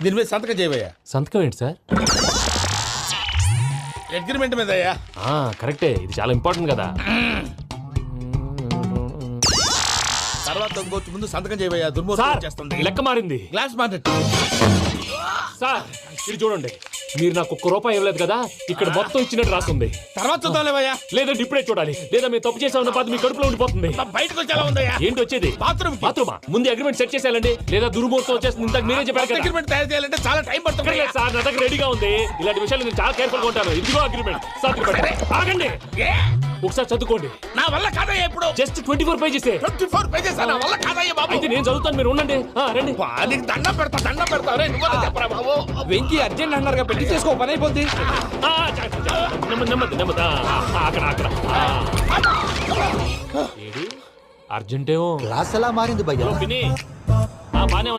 దీని మీద సంతకం చేయవయ్యా. సంతకం ఏంటి సార్? అగ్రిమెంట్ మీద అయ్యా. కరెక్టే, ఇది చాలా ఇంపార్టెంట్ కదా. తర్వాత ఇంకొచ్చి ముందు సంతకం చేయవయ్యా. దుర్మోహం చేస్తుంది. లెక్క మారింది. గ్లాస్ మార్కెట్ సార్ ఇది చూడండి, మీరు నాకు ₹1 ఇవ్వలేదు కదా, ఇక్కడ మొత్తం ఇచ్చినట్టు రాస్తుంది. తర్వాత చూద్దాంలేవయ్యా. లేదంటే ఇప్పుడే చూడాలి, లేదా మేము తప్పు చేసామన్న బాధ మీ కడుపులో ఉండిపోతుంది. బయటకు వచ్చి ఎలా ఉందయ్యా? ఏంటి వచ్చేది? బాత్రూమా? ముందు అగ్రిమెంట్ సెట్ చేసేయాలండి, లేదా దుర్మూర్తం వచ్చేస్తుంది. ఇంతకు మీరే చెప్పారు కదా. అగ్రిమెంట్ తయారు చేయాలంటే చాలా టైం పడుతుంది సార్. నా దగ్గర రెడీగా ఉంది. ఇలాంటి విషయాలు నేను చాలా కేర్ఫుల్ గా ఉంటాను. ఇదిగో అగ్రిమెంట్. ఆగండి, ఒకసారి చదువుకోండి. నా వల్ల కాదయ్యా. ఇప్పుడు జస్ట్ 24 పేజెస్. 24 పేజెస్ నా వల్ల కాదయ్యా బాబు. అయితే నేను చదువుతాను, మీరు ఉండండి. రండి. నీకు దండం పెడతా. నువ్వు చెప్పరా బాబు. వెంకీ అర్జెంట్ అన్నారుగా, పెళ్లి చేసుకో, పని అయిపోద్ది. నెమ్మది. అక్కడ ఏడు అర్జెంటేమో. క్లాస్ ఎలా మారింది భయ్యా? బానే